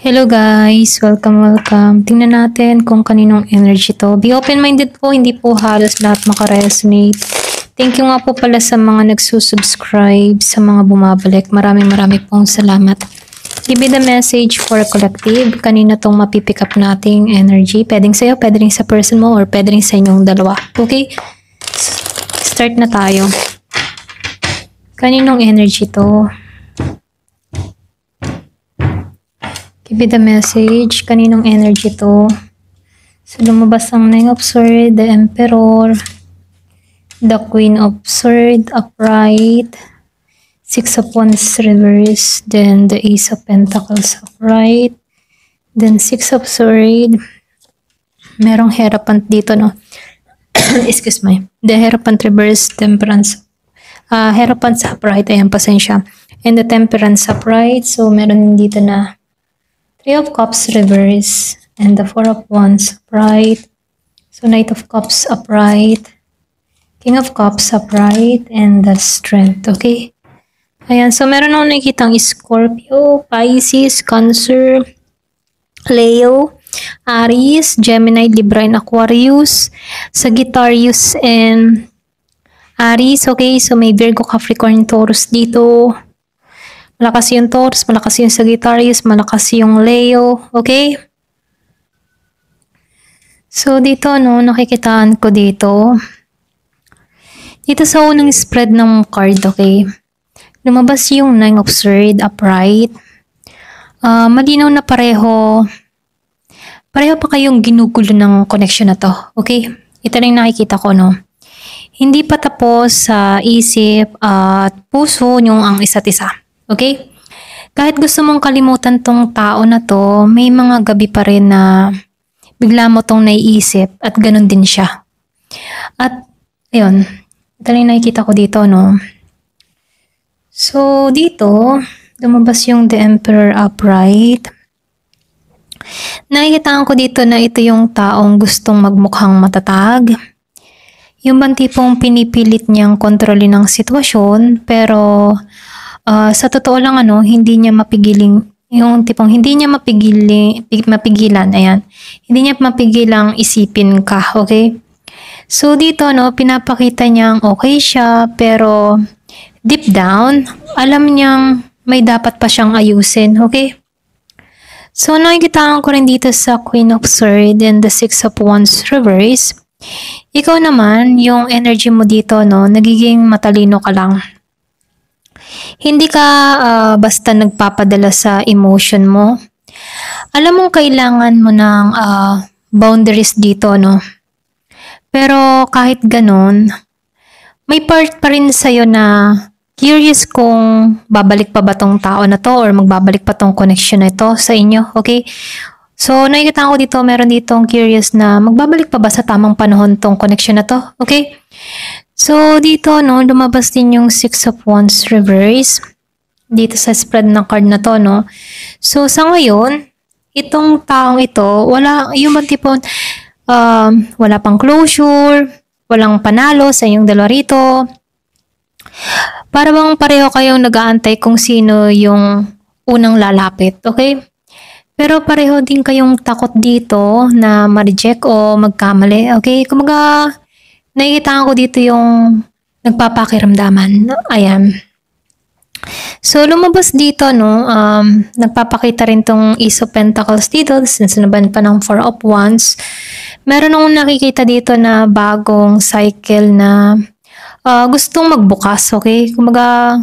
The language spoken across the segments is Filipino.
Hello guys! Welcome. Tingnan natin kung kaninong energy to. Be open-minded po, hindi po halos lahat makaresonate. Thank you nga po pala sa mga nagsusubscribe, sa mga bumabalik. Maraming pong salamat. Give me the message for collective. Kanina tong mapipick up nating energy. Pwedeng sa'yo, pwede rin sa person mo, or pwede rin sa inyong dalawa. Okay? Start na tayo. Kaninong energy to? Give me the message. Kaninong energy to? So, lumabas ang Nine of Swords, the Emperor, the Queen of Swords, upright, Six of Wands reverse, then the Ace of Pentacles upright, then Six of Swords. Merong Hierophant dito, no? Excuse me. The Hierophant reverse, Temperance. Hierophant upright, ayan, pasensya. And the Temperance upright. So, meron dito na Three of Cups reverse and the Four of Wands upright. So Knight of Cups upright, King of Cups upright, and the Strength. Okay? Ayan. So meron akong nakikitang Scorpio, Pisces, Cancer, Leo, Aries, Gemini, Libra, and Aquarius, Sagittarius, and Aries. Okay? So may Virgo, Capricorn, Taurus dito. Malakas yung Taurus, malakas yung Sagittarius, malakas yung Leo. Okay? So, dito, no, nakikitaan ko dito. Dito sa unang spread ng card, okay? Lumabas yung Nine of Swords upright. Malinaw na pareho pa kayong ginugulo ng connection na to. Okay? Ito na yung nakikita ko, no? Hindi pa tapos sa isip at puso yung ang isa't isa. Okay? Kahit gusto mong kalimutan tong tao na to, may mga gabi pa rin na bigla mo tong naiisip at ganun din siya. At, ayun. Ito lang nakikita ko dito, no? So, dito, lumabas yung The Emperor upright. Nakikita ko dito na ito yung taong gustong magmukhang matatag. Yung bang tipong pinipilit niyang kontrolin ang sitwasyon, pero sa totoo lang, hindi niya mapigiling, yung tipong hindi niya mapigilan, ayan. Hindi niya mapigilang isipin ka, okay? So, dito, pinapakita niyang okay siya, pero deep down, alam niyang may dapat pa siyang ayusin, okay? So, nakikita ko rin dito sa Queen of Swords and the Six of Wands reverse. Ikaw naman, yung energy mo dito, nagiging matalino ka lang. Hindi ka basta nagpapadala sa emotion mo. Alam mong kailangan mo ng boundaries dito, no? Pero kahit ganun, may part pa rin sa'yo na curious kung babalik pa ba tong tao na to or magbabalik pa tong connection na ito sa inyo, okay? So, nakikita ko dito, meron ditong curious na magbabalik pa ba sa tamang panahon tong connection na to, okay? So, dito, lumabas din yung Six of Wands reverse. Dito sa spread ng card na to, no? So, sa ngayon, itong taong ito, yung bang tipong, wala pang closure, walang panalo sa inyong dalawa rito. Para bang pareho kayong nag-aantay kung sino yung unang lalapit, okay? Pero pareho din kayong takot dito na ma-reject o magkamali, okay? Kumaga, nakikita ko dito yung nagpapakiramdaman. Ayan. So, lumabas dito, nagpapakita rin tong Ace of Pentacles dito, sinasaban pa ng Four of Wands. Meron akong nakikita dito na bagong cycle na gustong magbukas, okay? Kumaga,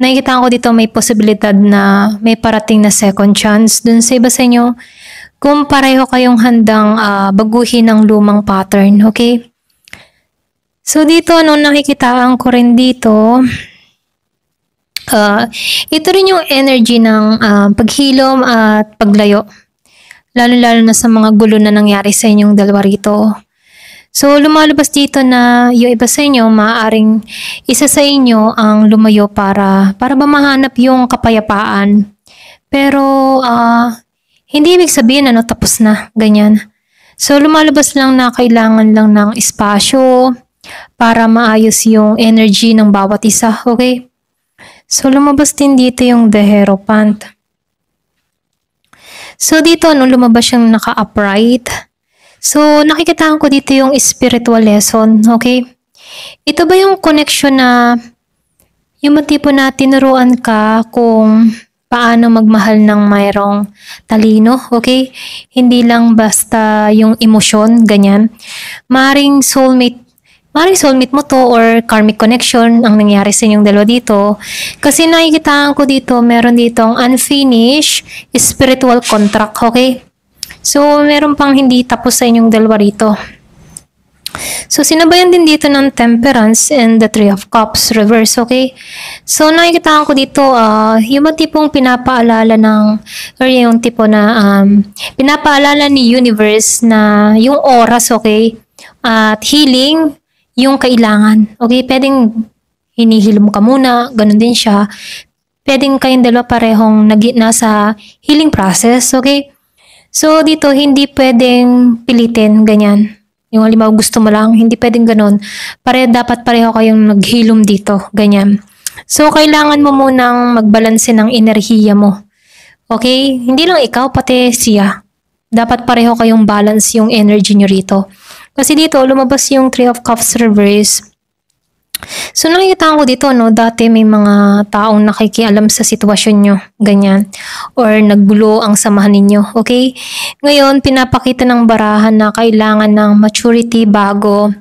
nakikita ko dito may posibilidad na may parating na second chance dun sa iba sa inyo kung pareho kayong handang baguhin ang lumang pattern, okay? So, dito, nakikitaan ko rin dito, ito rin yung energy ng paghilom at paglayo. Lalo-lalo na sa mga gulo na nangyari sa inyong dalawa rito. So, lumalabas dito na yung iba sa inyo, maaaring isa sa inyo ang lumayo para ba mahanap yung kapayapaan. Pero, hindi ibig sabihin, tapos na, ganyan. So, lumalabas lang na kailangan lang ng espasyo para maayos yung energy ng bawat isa, okay? So, lumabas din dito yung The Hierophant. So dito, no, lumabas siyang naka-upright. So nakikitaan ko dito yung spiritual lesson, okay? Ito ba yung connection na yung tipo na tinuruan ka kung paano magmahal ng mayroong talino, okay? Hindi lang basta yung emosyon, ganyan. Maring soulmate mo to or karmic connection ang nangyari sa inyong dalawa dito. Kasi nakikitaan ko dito, meron ditong unfinished spiritual contract, okay? So, meron pang hindi tapos sa inyong dalawa rito. So, sinabayan din dito ng Temperance and the Three of Cups reverse, okay? So, nakikitaan ko dito, yung mga tipong pinapaalala or yung tipo na pinapaalala ni universe na yung oras, okay? At healing, yung kailangan, okay? Pwedeng hinihilom ka muna, ganun din siya. Pwedeng kayong dalawa parehong nasa healing process, okay? So, dito, hindi pwedeng pilitin, ganyan. Yung halimbawa gusto mo lang, hindi pwedeng ganun. Dapat pareho kayong naghilom dito, ganyan. So, kailangan mo munang magbalanse ng enerhiya mo. Okay? Hindi lang ikaw, pati siya. Dapat pareho kayong balance yung energy nyo rito. Kasi dito, lumabas yung Three of Cups reverse. So, nakikita ko dito, no, dati may mga taong nakikialam sa sitwasyon nyo, ganyan, or naggulo ang samahan ninyo, okay? Ngayon, pinapakita ng barahan na kailangan ng maturity bago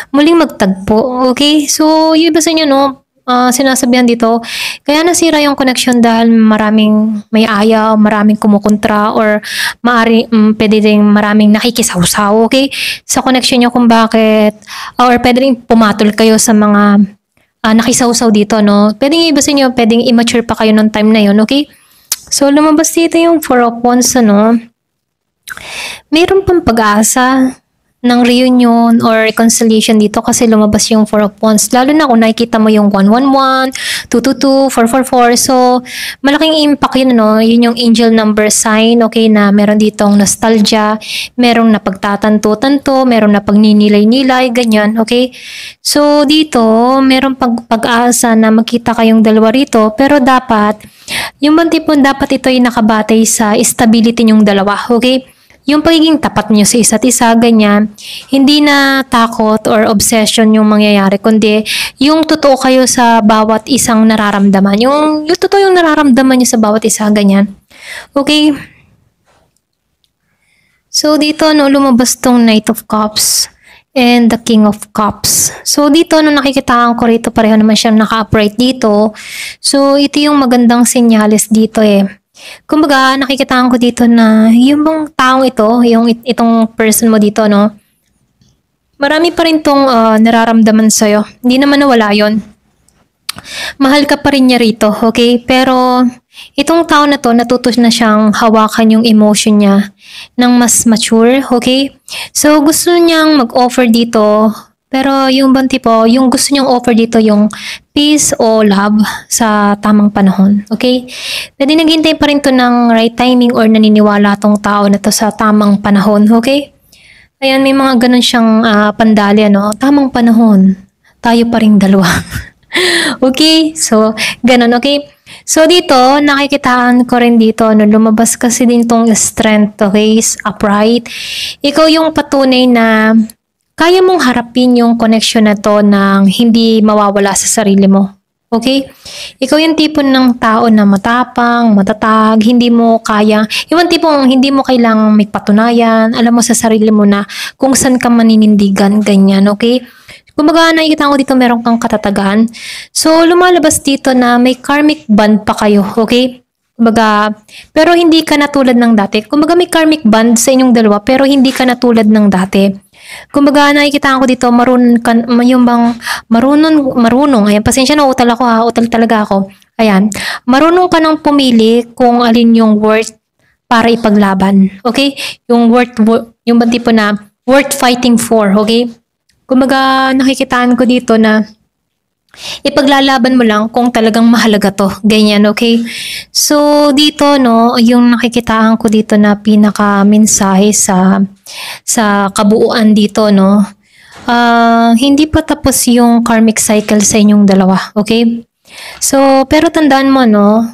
muling magtagpo, okay? So, yung iba sa inyo, no, sinasabihan dito, kaya nasira yung connection dahil maraming may ayaw, maraming kumukontra, or pwede rin maraming nakikisawsaw, okay? Sa connection nyo kung bakit, or pwede rin pumatol kayo sa mga nakisawsaw dito, no? Pwedeng iba sa inyo, pwedeng immature pa kayo nung time na yun, okay? So, lumabas dito yung Four of Wands, ano? Mayroon pang pag-asa ng reunion or reconciliation dito kasi lumabas yung Four of Wands. Lalo na kung nakikita mo yung 111, 222, 444. So, malaking impact yun, no? Yun yung angel number sign, okay, na meron ditong nostalgia, merong napagtatanto-tanto, merong napagninilay-nilay, ganyan, okay? So, dito, merong pag-asa na magkita kayong dalawa rito, pero dapat, yung bang tipong dapat ito ay nakabatay sa stability nyong dalawa, okay? Yung pagiging tapat nyo sa isa't isa, ganyan, hindi na takot or obsession yung mangyayari, kundi yung totoo kayo sa bawat isang nararamdaman. Yung totoo yung nararamdaman nyo sa bawat isa, ganyan. Okay? So, dito, no, lumabas tong Knight of Cups and the King of Cups. So, dito, no, nakikitaan ko rito, pareho naman siyang naka-upright dito. So, ito yung magandang senyales dito eh. Kumbaga, nakikitaan ko dito na yung bang taong ito, itong person mo dito, no? Marami pa rin tong nararamdaman sa'yo. Hindi naman nawala yon. Mahal ka pa rin niya rito, okay? Pero, itong tao na to, natuto na siyang hawakan yung emotion niya ng mas mature, okay? So, gusto niyang mag-offer dito, pero yung bang tipo, yung gusto niyang offer dito yung peace o love sa tamang panahon, okay? Pwede naghintay pa rin to ng right timing or naniniwala tong tao na to sa tamang panahon, okay? Ayan, may mga ganun siyang pandali, ano? Tamang panahon, tayo pa rin dalawa. Okay? So, ganun, okay? So, dito, nakikitaan ko rin dito, no, lumabas kasi din tong strength, okay? Upright. Ikaw yung patunay na kaya mong harapin yung connection na to nang hindi mawawala sa sarili mo. Okay? Ikaw yung tipo ng tao na matapang, matatag, hindi mo kaya, yung tipong hindi mo kailangang may patunayan, alam mo sa sarili mo na kung saan ka maninindigan, ganyan, okay? Kumbaga, nakikita ko dito meron kang katatagan. So, lumalabas dito na may karmic bond pa kayo, okay? Kumbaga, pero hindi ka na tulad ng dati. Kumbaga, may karmic bond sa inyong dalawa, pero hindi ka na tulad ng dati. Kumbaga, nakikita ko dito, marunong, ayan, pasensya na, utal talaga ako. Ayan, marunong ka nang pumili kung alin yung worth para ipaglaban, okay? Yung bang tipo na worth fighting for, okay? Kumbaga, nakikitaan ko dito na ipaglalaban mo lang kung talagang mahalaga to. Ganyan, okay? So, dito, no, yung nakikitaan ko dito na pinaka-mensahe sa kabuuan dito, no, hindi pa tapos yung karmic cycle sa inyong dalawa, okay? So, pero tandaan mo, no,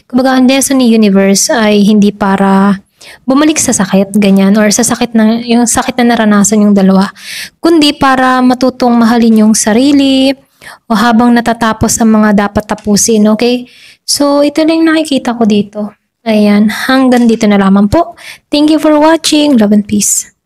kumbaga, ang lesson ni universe ay hindi para bumalik sa sakit, ganyan, or sa sakit yung sakit na naranasan yung dalawa, kundi para matutong mahalin yung sarili, o habang natatapos ang mga dapat tapusin, okay? So, ito lang yung nakikita ko dito. Ayan, hanggang dito na lamang po. Thank you for watching. Love and peace.